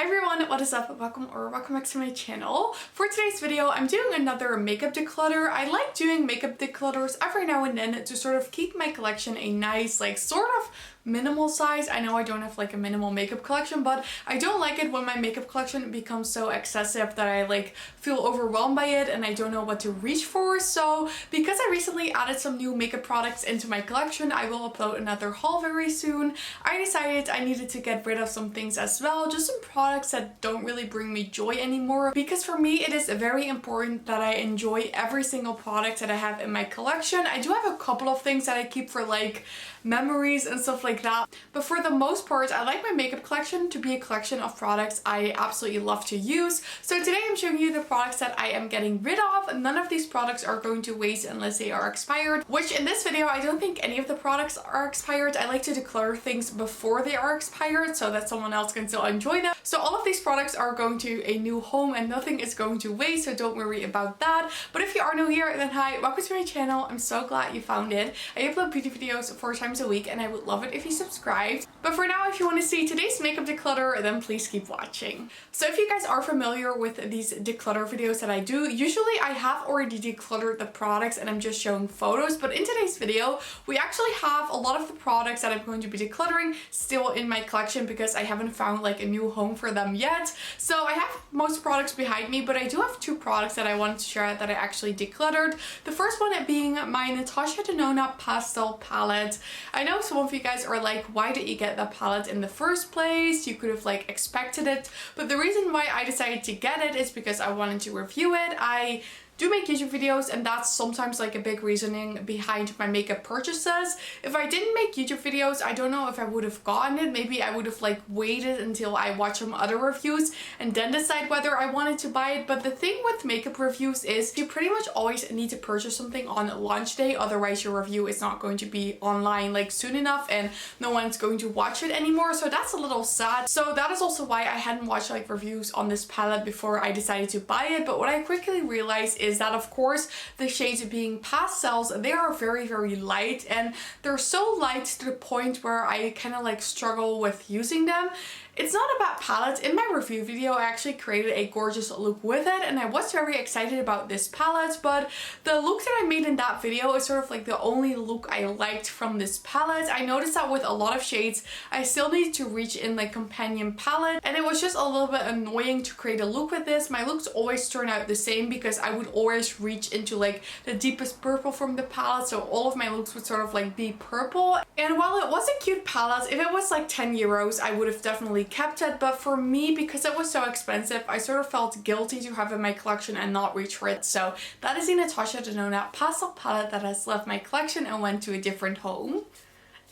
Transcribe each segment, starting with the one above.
everyone, what is up? Welcome back to my channel. For today's video, I'm doing another makeup declutter. I like doing makeup declutters every now and then to sort of keep my collection a nice, like, sort of minimal size. I know I don't have like a minimal makeup collection, but I don't like it when my makeup collection becomes so excessive that I like feel overwhelmed by it and I don't know what to reach for. So because I recently added some new makeup products into my collection, I will upload another haul very soon. I decided I needed to get rid of some things as well, just some products that don't really bring me joy anymore, because for me it is very important that I enjoy every single product that I have in my collection. I do have a couple of things that I keep for like memories and stuff like that, but for the most part I like my makeup collection to be a collection of products I absolutely love to use. So today I'm showing you the products that I am getting rid of. None of these products are going to waste unless they are expired, which in this video I don't think any of the products are expired. I like to declutter things before they are expired so that someone else can still enjoy them. So all of these products are going to a new home and nothing is going to waste, so don't worry about that. But if you are new here, then hi, welcome to my channel. I'm so glad you found it. I upload beauty videos 4 times a week and I would love it if you subscribed. But for now, if you want to see today's makeup declutter, then please keep watching. So if you guys are familiar with these declutter videos that I do, usually I have already decluttered the products and I'm just showing photos, but in today's video we actually have a lot of the products that I'm going to be decluttering still in my collection because I haven't found like a new home for them yet. So I have most products behind me, but I do have 2 products that I wanted to share that I actually decluttered. The first one being my Natasha Denona Pastel palette. I know some of you guys are like, why did you get the palette in the first place? You could have like expected it, but the reason why I decided to get it is because I wanted to review it. I do make YouTube videos and that's sometimes like a big reasoning behind my makeup purchases. If I didn't make YouTube videos, I don't know if I would have gotten it. Maybe I would have like waited until I watch some other reviews and then decide whether I wanted to buy it. But the thing with makeup reviews is you pretty much always need to purchase something on launch day, otherwise your review is not going to be online like soon enough and no one's going to watch it anymore. So that's a little sad. So that is also why I hadn't watched like reviews on this palette before I decided to buy it. But what I quickly realized is that of course the shades being pastels, they are very light and they're so light to the point where I kind of like struggle with using them. It's not a bad palette. In my review video I actually created a gorgeous look with it and I was very excited about this palette, but the look that I made in that video is sort of like the only look I liked from this palette. I noticed that with a lot of shades I still need to reach in like companion palette and it was just a little bit annoying to create a look with this. My looks always turn out the same because I would always reach into like the deepest purple from the palette, so all of my looks would sort of like be purple. And while it was a cute palette, if it was like 10 euros I would have definitely kept it, but for me, because it was so expensive, I sort of felt guilty to have it in my collection and not reach for it. So that is the Natasha Denona Pastel palette that has left my collection and went to a different home.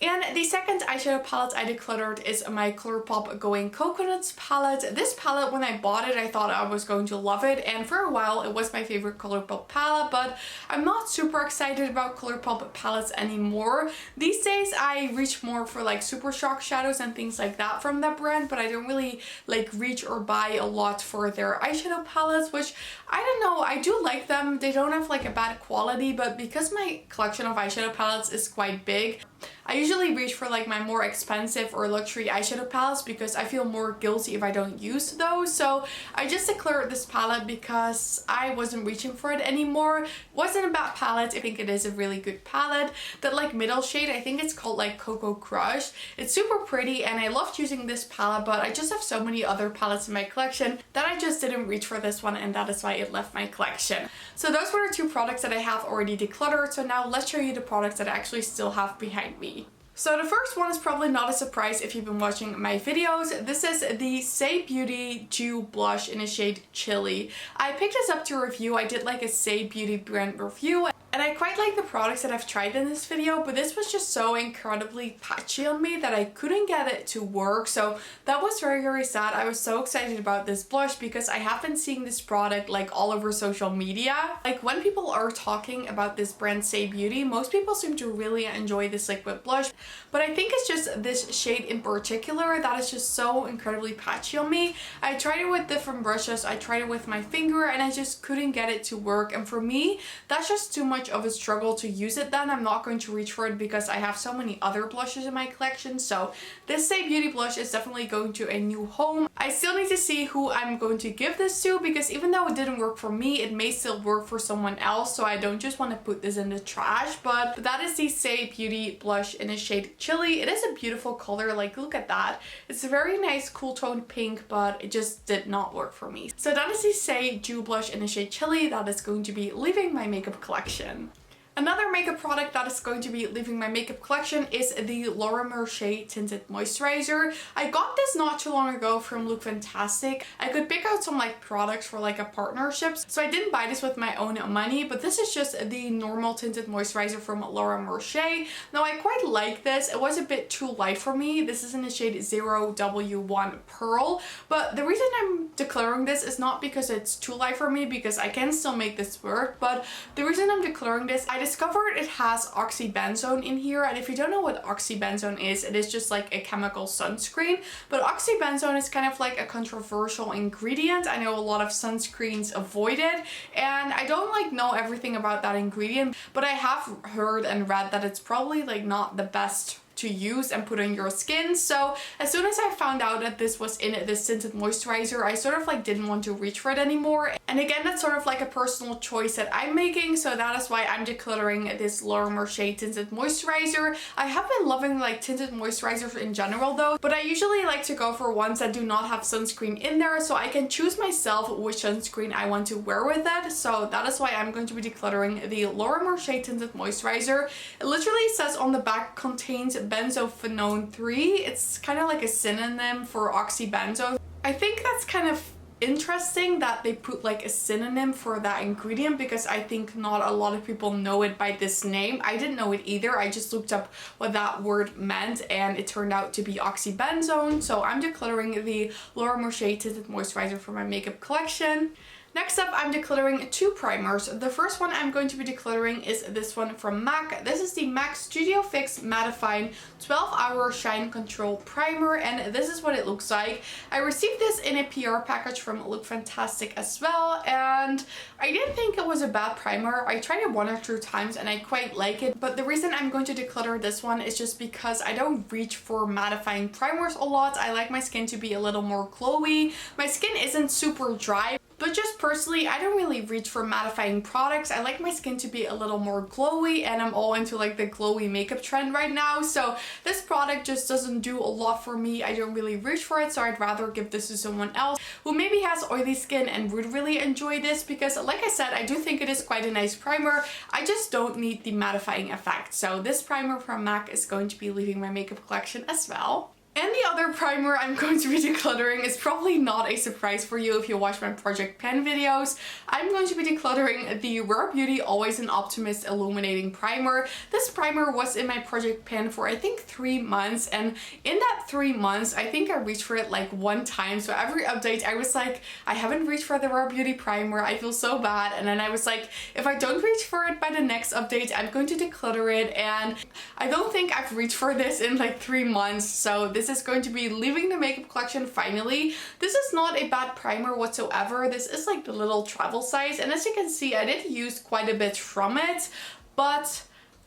And the second eyeshadow palette I decluttered is my ColourPop Going Coconuts palette. This palette, when I bought it, I thought I was going to love it, and for a while it was my favorite ColourPop palette, but I'm not super excited about ColourPop palettes anymore. These days I reach more for like Super Shock shadows and things like that from that brand, but I don't really like reach or buy a lot for their eyeshadow palettes, which I don't know, I do like them. They don't have like a bad quality, but because my collection of eyeshadow palettes is quite big, I usually reach for like my more expensive or luxury eyeshadow palettes because I feel more guilty if I don't use those. So I just declared this palette because I wasn't reaching for it anymore. It wasn't a bad palette. I think it is a really good palette. That like middle shade, I think it's called like Cocoa Crush. It's super pretty and I loved using this palette, but I just have so many other palettes in my collection that I just didn't reach for this one, and that is why it left my collection. So those were the 2 products that I have already decluttered. So now let's show you the products that I actually still have behind me. So the first one is probably not a surprise if you've been watching my videos. This is the Say Beauty Dew Blush in the shade Chili. I picked this up to review. I did like a Say Beauty brand review. And I quite like the products that I've tried in this video, but this was just so incredibly patchy on me that I couldn't get it to work. So that was very sad. I was so excited about this blush because I have been seeing this product like all over social media. Like when people are talking about this brand Say Beauty, most people seem to really enjoy this liquid blush. But I think it's just this shade in particular that is just so incredibly patchy on me. I tried it with different brushes, I tried it with my finger, and I just couldn't get it to work. And for me, that's just too much much of a struggle to use it, then I'm not going to reach for it because I have so many other blushes in my collection. So this Say Beauty blush is definitely going to a new home. I still need to see who I'm going to give this to, because even though it didn't work for me, it may still work for someone else, so I don't just want to put this in the trash. But that is the Say Beauty blush in the shade Chili. It is a beautiful color, like look at that. It's a very nice cool toned pink, but it just did not work for me. So that is the Say Dew blush in the shade Chili that is going to be leaving my makeup collection. Another makeup product that is going to be leaving my makeup collection is the Laura Mercier Tinted Moisturizer. I got this not too long ago from Look Fantastic. I could pick out some like products for like a partnership, so I didn't buy this with my own money, but this is just the normal tinted moisturizer from Laura Mercier. Now I quite like this. It was a bit too light for me. This is in the shade 0W1 Pearl, but the reason I'm declaring this is not because it's too light for me, because I can still make this work, but the reason I'm declaring this, I discovered it has oxybenzone in here, and if you don't know what oxybenzone is, it is just like a chemical sunscreen. But oxybenzone is kind of like a controversial ingredient. I know a lot of sunscreens avoid it, and I don't like know everything about that ingredient, but I have heard and read that it's probably like not the best to use and put on your skin. So as soon as I found out that this was in this tinted moisturizer, I sort of like didn't want to reach for it anymore. And again, that's sort of like a personal choice that I'm making, so that is why I'm decluttering this Laura Mercier tinted moisturizer. I have been loving like tinted moisturizers in general though, but I usually like to go for ones that do not have sunscreen in there, so I can choose myself which sunscreen I want to wear with it. So that is why I'm going to be decluttering the Laura Mercier tinted moisturizer. It literally says on the back contains benzophenone 3. It's kind of like a synonym for oxybenzone. I think that's kind of interesting that they put like a synonym for that ingredient, because I think not a lot of people know it by this name. I didn't know it either. I just looked up what that word meant and it turned out to be oxybenzone. So I'm decluttering the Laura Mercier tinted moisturizer for my makeup collection. Next up, I'm decluttering two primers. The first one I'm going to be decluttering is this one from MAC. This is the MAC Studio Fix Mattifying 12-Hour Shine Control Primer, and this is what it looks like. I received this in a PR package from Look Fantastic as well, and I didn't think it was a bad primer. I tried it 1 or 2 times and I quite like it, but the reason I'm going to declutter this one is just because I don't reach for mattifying primers a lot. I like my skin to be a little more glowy. My skin isn't super dry, but just personally, I don't really reach for mattifying products. I like my skin to be a little more glowy, and I'm all into like the glowy makeup trend right now. So this product just doesn't do a lot for me. I don't really reach for it, so I'd rather give this to someone else who maybe has oily skin and would really enjoy this, because like I said, I do think it is quite a nice primer. I just don't need the mattifying effect. So this primer from MAC is going to be leaving my makeup collection as well. And the other primer I'm going to be decluttering is probably not a surprise for you if you watch my Project Pan videos. I'm going to be decluttering the Rare Beauty Always an Optimist Illuminating Primer. This primer was in my Project Pan for I think 3 months, and in that 3 months I think I reached for it like 1 time. So every update I was like, I haven't reached for the Rare Beauty primer, I feel so bad. And then I was like, if I don't reach for it by the next update, I'm going to declutter it. And I don't think I've reached for this in like 3 months, so this is going to be leaving the makeup collection finally. This is not a bad primer whatsoever. This is like the little travel size, and as you can see, I did use quite a bit from it, but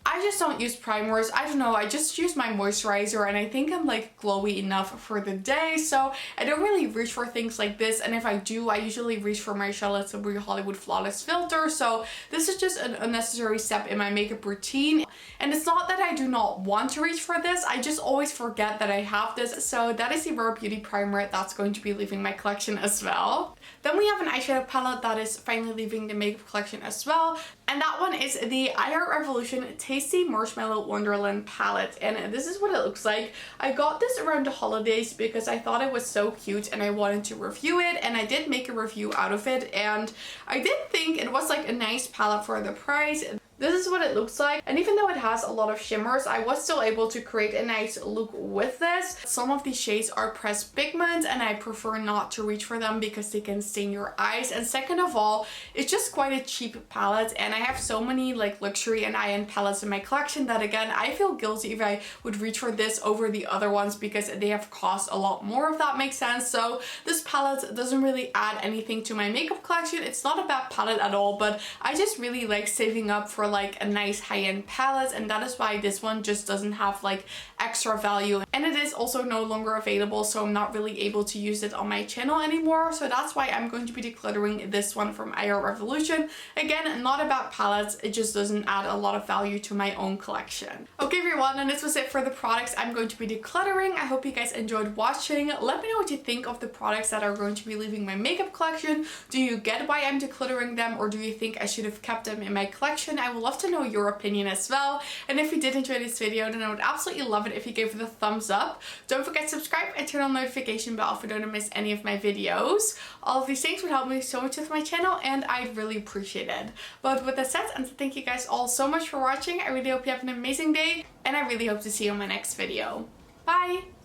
I just don't use primers. I don't know, I just use my moisturizer, and I think I'm like glowy enough for the day, so I don't really reach for things like this. And if I do, I usually reach for my Charlotte Tilbury Hollywood Flawless Filter, so this is just an unnecessary step in my makeup routine. And it's not that I do not want to reach for this, I just always forget that I have this. So that is the Rare Beauty primer that's going to be leaving my collection as well. Then we have an eyeshadow palette that is finally leaving the makeup collection as well, and that one is the I Heart Revolution Tasty Marshmallow Wonderland palette, and this is what it looks like. I got this around the holidays because I thought it was so cute and I wanted to review it, and I did make a review out of it, and I did think it was like a nice palette for the price. This is what it looks like, and even though it has a lot of shimmers, I was still able to create a nice look with this. Some of these shades are pressed pigment, and I prefer not to reach for them because they can stain your eyes. And second of all, it's just quite a cheap palette, and I have so many like luxury and high-end palettes in my collection that again, I feel guilty if I would reach for this over the other ones because they have cost a lot more, if that makes sense. So this palette doesn't really add anything to my makeup collection. It's not a bad palette at all, but I just really like saving up for for like a nice high-end palette, and that is why this one just doesn't have like extra value, and it is also no longer available, so I'm not really able to use it on my channel anymore. So that's why I'm going to be decluttering this one from IR Revolution. Again, not about palettes, it just doesn't add a lot of value to my own collection. Okay everyone, and this was it for the products I'm going to be decluttering. I hope you guys enjoyed watching. Let me know what you think of the products that are going to be leaving my makeup collection. Do you get why I'm decluttering them, or do you think I should have kept them in my collection? I would love to know your opinion as well. And if you did enjoy this video, then I would absolutely love it if you gave it a thumbs up. Don't forget to subscribe and turn on the notification bell if you don't miss any of my videos. All of these things would help me so much with my channel, and I'd really appreciate it. But with that said, and thank you guys all so much for watching. I really hope you have an amazing day, and I really hope to see you in my next video. Bye!